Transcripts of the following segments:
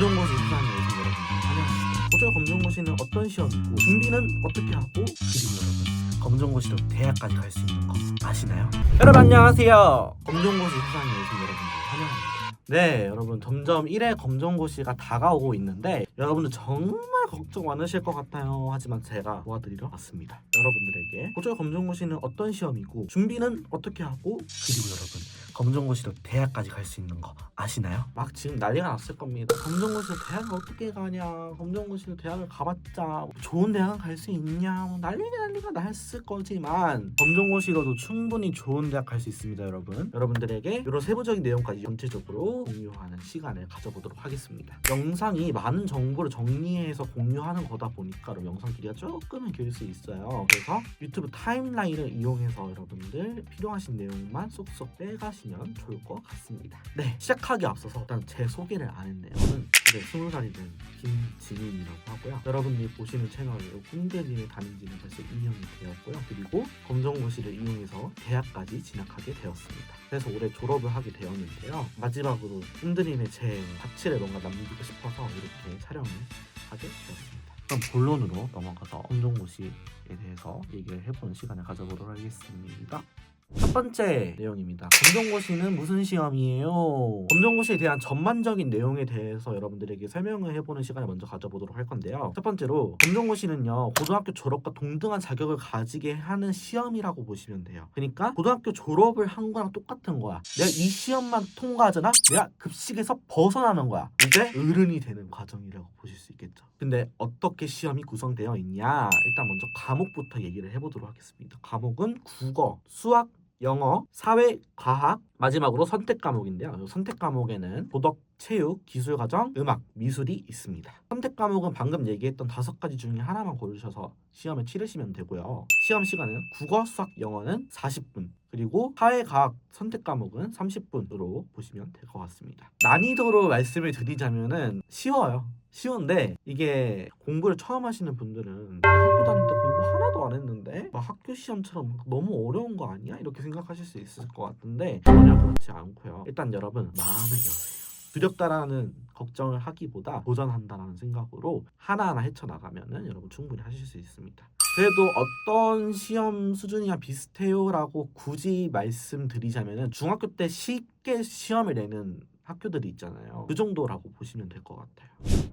검정고시 수상 내신 여러분 환영합니다. 고졸 검정고시는 어떤 시험이고 준비는 어떻게 하고 그리고 여러분 검정고시로 대학까지 갈 수 있는 거 아시나요? 여러분 안녕하세요. 검정고시 수상 내신 여러분들 환영합니다. 네 여러분 점점 1회 검정고시가 다가오고 있는데 여러분들 정말 걱정 많으실 것 같아요. 하지만 제가 도와드리러 왔습니다. 여러분들에게 고졸 검정고시는 어떤 시험이고 준비는 어떻게 하고 그리고 여러분 검정고시로 대학까지 갈 수 있는 거 아시나요? 막 지금 난리가 났을 겁니다. 검정고시로 대학을 어떻게 가냐, 검정고시로 대학을 가봤자 좋은 대학은 갈 수 있냐, 난리가 났을 거지만 검정고시로도 충분히 좋은 대학 갈 수 있습니다. 여러분들에게 이런 세부적인 내용까지 전체적으로 공유하는 시간을 가져보도록 하겠습니다. 영상이 많은 정보를 정리해서 공유하는 거다 보니까 영상 길이가 조금은 길 수 있어요. 그래서 유튜브 타임라인을 이용해서 여러분들 필요하신 내용만 쏙쏙 빼가시면 좋을 것 같습니다. 네, 시작하기 앞서서 일단 제 소개를 안 했네요. 저는 이제 20살이 된 김지민이라고 하고요. 여러분들이 보시는 채널 꿈대님에 다닌 지는 벌써 2년이 되었고요. 그리고 검정고시를 이용해서 대학까지 진학하게 되었습니다. 그래서 올해 졸업을 하게 되었는데요. 마지막으로 꿈드림의 제 가치를 뭔가 남기고 싶어서 이렇게 촬영을 하게 되었습니다. 그럼 본론으로 넘어가서 검정고시에 대해서 얘기를 해보는 시간을 가져보도록 하겠습니다. 첫 번째 내용입니다. 검정고시는 무슨 시험이에요? 검정고시에 대한 전반적인 내용에 대해서 여러분들에게 설명을 해보는 시간을 먼저 가져보도록 할 건데요. 첫 번째로 검정고시는요 고등학교 졸업과 동등한 자격을 가지게 하는 시험이라고 보시면 돼요. 그러니까 고등학교 졸업을 한 거랑 똑같은 거야. 내가 이 시험만 통과하잖아? 내가 급식에서 벗어나는 거야. 이제 어른이 되는 과정이라고 보실 수 있겠죠. 근데 어떻게 시험이 구성되어 있냐? 일단 먼저 과목부터 얘기를 해보도록 하겠습니다. 과목은 국어, 수학, 영어, 사회, 과학, 마지막으로 선택 과목인데요. 선택 과목에는 도덕, 체육, 기술과정, 음악, 미술이 있습니다. 선택 과목은 방금 얘기했던 5가지 중에 하나만 고르셔서 시험을 치르시면 되고요. 시험 시간은 국어, 수학, 영어는 40분, 그리고 사회, 과학, 선택 과목은 30분으로 보시면 될 것 같습니다. 난이도로 말씀을 드리자면은 쉬운데 이게 공부를 처음 하시는 분들은 학교 다닐 때 공부 하나도 안 했는데 막 학교 시험처럼 너무 어려운 거 아니야? 이렇게 생각하실 수 있을 것 같은데 전혀 그렇지 않고요. 일단 여러분 마음을 여세요. 두렵다라는 걱정을 하기보다 도전한다라는 생각으로 하나하나 헤쳐나가면은 여러분 충분히 하실 수 있습니다. 그래도 어떤 시험 수준이랑 비슷해요라고 굳이 말씀드리자면은 중학교 때 쉽게 시험을 내는 학교들이 있잖아요. 그 정도라고 보시면 될 것 같아요.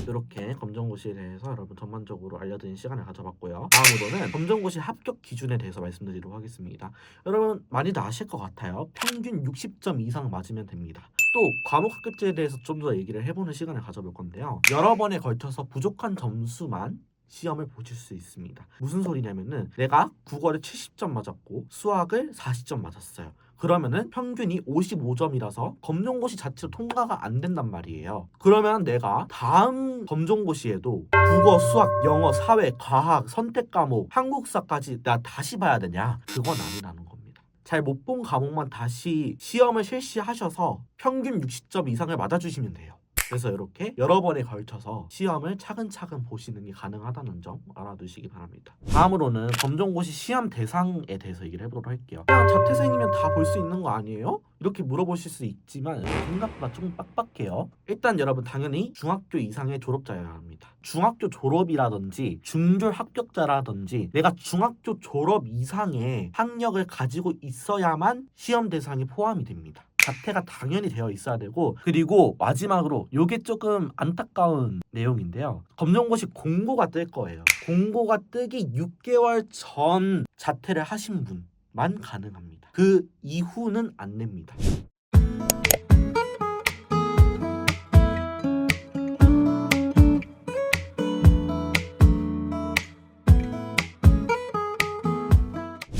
이렇게 검정고시에 대해서 여러분 전반적으로 알려드린 시간을 가져봤고요. 다음으로는 검정고시 합격 기준에 대해서 말씀드리도록 하겠습니다. 여러분 많이들 아실 것 같아요. 평균 60점 이상 맞으면 됩니다. 또 과목 합격제에 대해서 좀 더 얘기를 해보는 시간을 가져볼 건데요. 여러 번에 걸쳐서 부족한 점수만 시험을 보실 수 있습니다. 무슨 소리냐면은 내가 국어를 70점 맞았고 수학을 40점 맞았어요. 그러면은 평균이 55점이라서 검정고시 자체로 통과가 안 된단 말이에요. 그러면 내가 다음 검정고시에도 국어, 수학, 영어, 사회, 과학, 선택 과목, 한국사까지 내가 다시 봐야 되냐? 그건 아니라는 겁니다. 잘 못 본 과목만 다시 시험을 실시하셔서 평균 60점 이상을 맞아주시면 돼요. 그래서 이렇게 여러 번에 걸쳐서 시험을 차근차근 보시는 게 가능하다는 점 알아두시기 바랍니다. 다음으로는 검정고시 시험 대상에 대해서 얘기를 해보도록 할게요. 그냥 자퇴생이면 다 볼 수 있는 거 아니에요? 이렇게 물어보실 수 있지만 생각보다 좀 빡빡해요. 일단 여러분 당연히 중학교 이상의 졸업자여야 합니다. 중학교 졸업이라든지 중졸 합격자라든지 내가 중학교 졸업 이상의 학력을 가지고 있어야만 시험 대상에 포함이 됩니다. 자퇴가 당연히 되어 있어야 되고, 그리고 마지막으로 요게 조금 안타까운 내용인데요. 검정고시 공고가 뜰 거예요. 공고가 뜨기 6개월 전 자퇴를 하신 분만 가능합니다. 그 이후는 안 냅니다.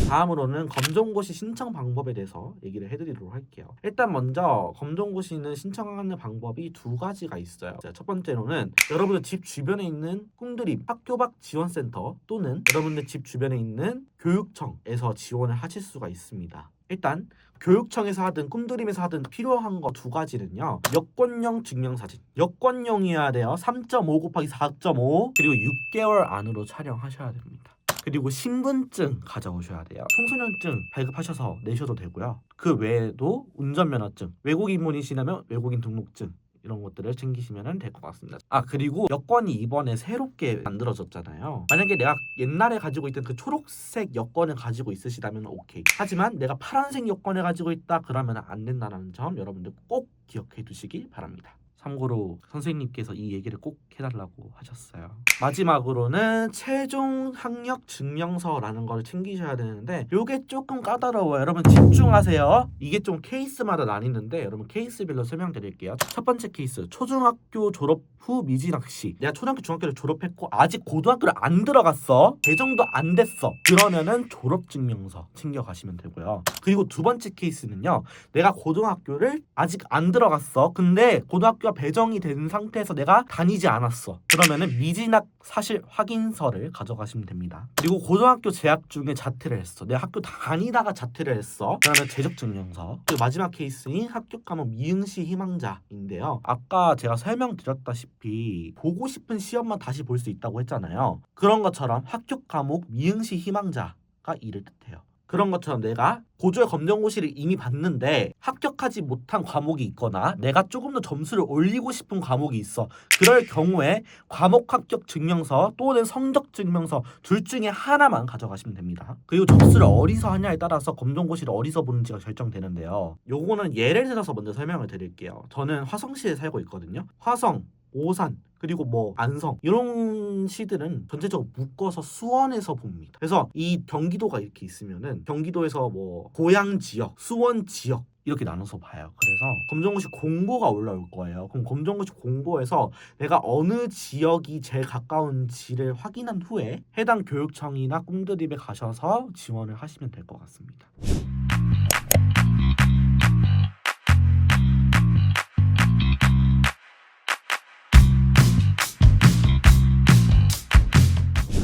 다음으로는 검정고시 신청 방법에 대해서 얘기를 해드리도록 할게요. 일단 먼저 검정고시는 신청하는 방법이 2가지가 있어요. 첫 번째로는 여러분들 집 주변에 있는 꿈드림 학교 밖 지원센터 또는 여러분들 집 주변에 있는 교육청에서 지원을 하실 수가 있습니다. 일단 교육청에서 하든 꿈드림에서 하든 필요한 거 2가지는요. 여권용 증명사진. 여권용이어야 돼요. 3.5 곱하기 4.5 그리고 6개월 안으로 촬영하셔야 됩니다. 그리고 신분증 가져오셔야 돼요. 청소년증 발급하셔서 내셔도 되고요. 그 외에도 운전면허증, 외국인분이시라면 외국인 등록증 이런 것들을 챙기시면 될 것 같습니다. 아, 그리고 여권이 이번에 새롭게 만들어졌잖아요. 만약에 내가 옛날에 가지고 있던 그 초록색 여권을 가지고 있으시다면 오케이. 하지만 내가 파란색 여권을 가지고 있다 그러면 안 된다는 점 여러분들 꼭 기억해 두시기 바랍니다. 참고로 선생님께서 이 얘기를 꼭 해달라고 하셨어요. 마지막으로는 최종 학력 증명서라는 걸 챙기셔야 되는데 이게 조금 까다로워요. 여러분 집중하세요. 이게 좀 케이스마다 나뉘는데 여러분 케이스별로 설명드릴게요. 첫 번째 케이스, 초중학교 졸업 후 미진학시. 내가 초등학교 중학교를 졸업했고 아직 고등학교를 안 들어갔어. 배정도 안 됐어. 그러면은 졸업증명서 챙겨가시면 되고요. 그리고 두 번째 케이스는요, 내가 고등학교를 아직 안 들어갔어. 근데 고등학교가 배정이 된 상태에서 내가 다니지 않았어. 그러면은 미진학 사실 확인서를 가져가시면 됩니다. 그리고 고등학교 재학 중에 자퇴를 했어. 내가 학교 다니다가 자퇴를 했어. 그러면 재적증명서. 그리고 마지막 케이스인 합격 과목 미응시 희망자인데요. 아까 제가 설명드렸다시피 보고 싶은 시험만 다시 볼 수 있다고 했잖아요. 그런 것처럼 합격 과목 미응시 희망자가 이를 뜻해요. 그런 것처럼 내가 고졸 검정고시를 이미 봤는데 합격하지 못한 과목이 있거나 내가 조금 더 점수를 올리고 싶은 과목이 있어. 그럴 경우에 과목 합격 증명서 또는 성적 증명서 둘 중에 하나만 가져가시면 됩니다. 그리고 접수를 어디서 하냐에 따라서 검정고시를 어디서 보는지가 결정되는데요. 요거는 예를 들어서 먼저 설명을 드릴게요. 저는 화성시에 살고 있거든요. 화성, 오산, 그리고 뭐 안성 이런 시들은 전체적으로 묶어서 수원에서 봅니다. 그래서 이 경기도가 이렇게 있으면은 경기도에서 뭐 고양 지역, 수원 지역 이렇게 나눠서 봐요. 그래서 검정고시 공고가 올라올 거예요. 그럼 검정고시 공고에서 내가 어느 지역이 제일 가까운지를 확인한 후에 해당 교육청이나 꿈드립에 가셔서 지원을 하시면 될 것 같습니다.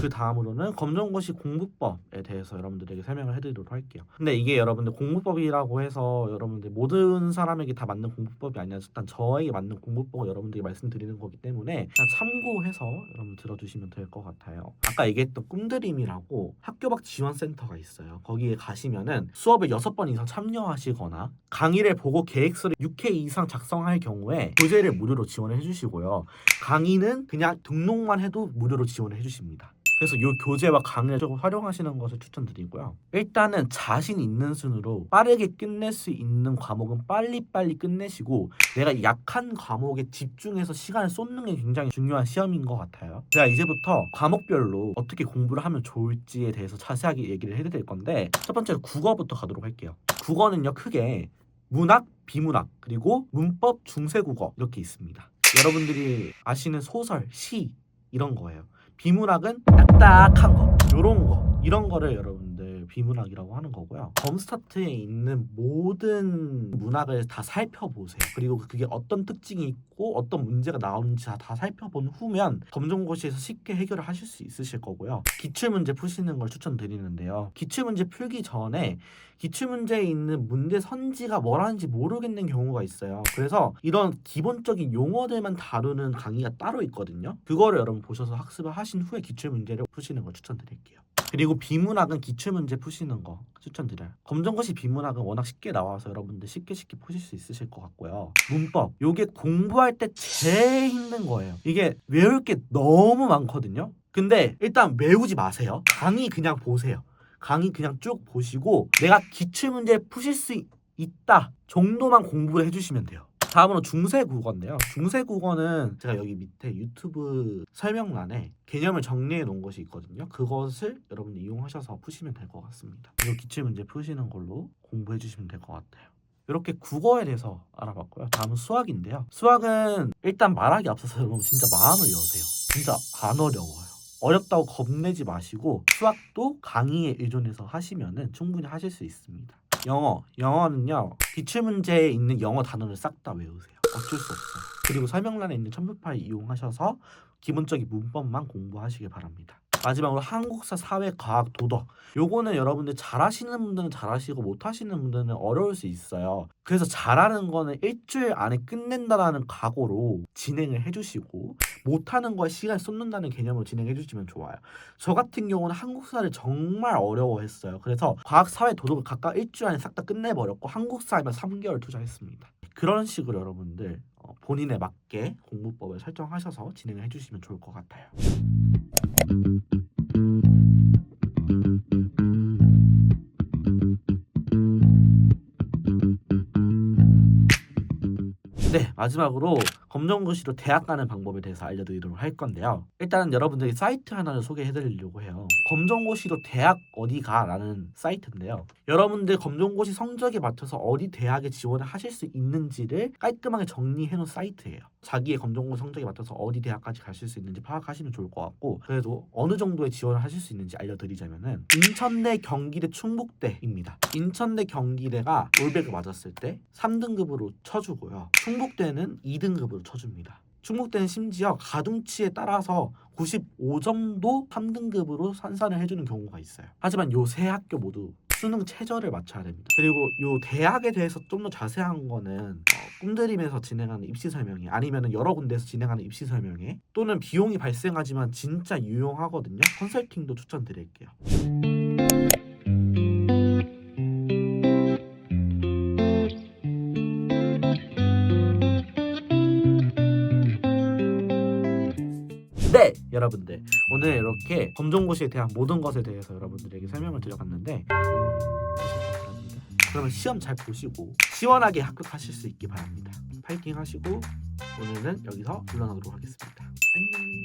그 다음으로는 검정고시 공부법에 대해서 여러분들에게 설명을 해드리도록 할게요. 근데 이게 여러분들 공부법이라고 해서 여러분들 모든 사람에게 다 맞는 공부법이 아니라 일단 저에게 맞는 공부법을 여러분들에게 말씀드리는 거기 때문에 그냥 참고해서 여러분 들어주시면 될 것 같아요. 아까 얘기했던 꿈드림이라고 학교 밖 지원센터가 있어요. 거기에 가시면은 수업을 6번 이상 참여하시거나 강의를 보고 계획서를 6회 이상 작성할 경우에 교재를 무료로 지원을 해주시고요. 강의는 그냥 등록만 해도 무료로 지원을 해주십니다. 그래서 이 교재와 강의를 조금 활용하시는 것을 추천드리고요. 일단은 자신 있는 순으로 빠르게 끝낼 수 있는 과목은 빨리빨리 끝내시고 내가 약한 과목에 집중해서 시간을 쏟는 게 굉장히 중요한 시험인 것 같아요. 제가 이제부터 과목별로 어떻게 공부를 하면 좋을지에 대해서 자세하게 얘기를 해드릴 건데 첫 번째로 국어부터 가도록 할게요. 국어는요 크게 문학, 비문학, 그리고 문법, 중세국어 이렇게 있습니다. 여러분들이 아시는 소설, 시 이런 거예요. 비문학은 딱딱한 거, 요런 거, 이런 거를 여러분들 비문학이라고 하는 거고요. 검스타트에 있는 모든 문학을 다 살펴보세요. 그리고 그게 어떤 특징이 있고 어떤 문제가 나오는지 다 살펴본 후면 검정고시에서 쉽게 해결을 하실 수 있으실 거고요. 기출문제 푸시는 걸 추천드리는데요. 기출문제 풀기 전에 기출문제에 있는 문제 선지가 뭐라는지 모르겠는 경우가 있어요. 그래서 이런 기본적인 용어들만 다루는 강의가 따로 있거든요. 그거를 여러분 보셔서 학습을 하신 후에 기출문제를 푸시는 걸 추천드릴게요. 그리고 비문학은 기출문제 푸시는 거 추천드려요. 검정고시 비문학은 워낙 쉽게 나와서 여러분들 쉽게 푸실 수 있으실 것 같고요. 문법, 요게 공부할 때 제일 힘든 거예요. 이게 외울 게 너무 많거든요. 근데 일단 외우지 마세요. 강의 그냥 보세요. 강의 그냥 쭉 보시고 내가 기출문제 푸실 수 있다 정도만 공부를 해주시면 돼요. 다음으로 중세국어인데요. 중세국어는 제가 여기 밑에 유튜브 설명란에 개념을 정리해 놓은 것이 있거든요. 그것을 여러분들 이용하셔서 푸시면 될 것 같습니다. 그리고 기출문제 푸시는 걸로 공부해 주시면 될 것 같아요. 이렇게 국어에 대해서 알아봤고요. 다음은 수학인데요. 수학은 일단 말하기 앞서서 여러분 진짜 마음을 여세요. 진짜 안 어려워요. 어렵다고 겁내지 마시고 수학도 강의에 의존해서 하시면은 충분히 하실 수 있습니다. 영어는요 기출문제에 있는 영어 단어를 싹 다 외우세요. 어쩔 수 없어요. 그리고 설명란에 있는 첨부 파일 이용하셔서 기본적인 문법만 공부하시길 바랍니다. 마지막으로 한국사, 사회, 과학, 도덕. 요거는 여러분들 잘하시는 분들은 잘하시고 못하시는 분들은 어려울 수 있어요. 그래서 잘하는 거는 일주일 안에 끝낸다라는 각오로 진행을 해주시고, 못하는 거에 시간 쏟는다는 개념으로 진행해 주시면 좋아요. 저 같은 경우는 한국사를 정말 어려워했어요. 그래서 과학, 사회, 도덕을 각각 일주일 안에 싹 다 끝내버렸고 한국사에만 3개월 투자했습니다. 그런 식으로 여러분들 본인에 맞게 공부법을 설정하셔서 진행을 해주시면 좋을 것 같아요. 네, 마지막으로 검정고시로 대학 가는 방법에 대해서 알려드리도록 할 건데요. 일단 여러분들이 사이트 하나를 소개해드리려고 해요. 검정고시로 대학 어디 가라는 사이트인데요. 여러분들 검정고시 성적에 맞춰서 어디 대학에 지원을 하실 수 있는지를 깔끔하게 정리해놓은 사이트예요. 자기의 검정고시 성적에 맞춰서 어디 대학까지 가실 수 있는지 파악하시면 좋을 것 같고, 그래도 어느 정도의 지원을 하실 수 있는지 알려드리자면은 인천대, 경기대, 충북대입니다. 인천대, 경기대가 올백을 맞았을 때 3등급으로 쳐주고요. 충북대는 2등급으로 쳐줍니다. 충북대는 심지어 가중치에 따라서 95점도 3등급으로 산산을 해주는 경우가 있어요. 하지만 요 세 학교 모두 수능 최저를 맞춰야 됩니다. 그리고 요 대학에 대해서 좀 더 자세한 거는 꿈드림에서 진행하는 입시 설명회, 아니면 여러 군데에서 진행하는 입시 설명회, 또는 비용이 발생하지만 진짜 유용하거든요. 컨설팅도 추천드릴게요. 네, 여러분들 오늘 이렇게 검정고시에 대한 모든 것에 대해서 여러분들에게 설명을 드려봤는데 그러면 시험 잘 보시고 시원하게 합격하실 수 있기 바랍니다. 파이팅 하시고 오늘은 여기서 물러나도록 하겠습니다. 안녕.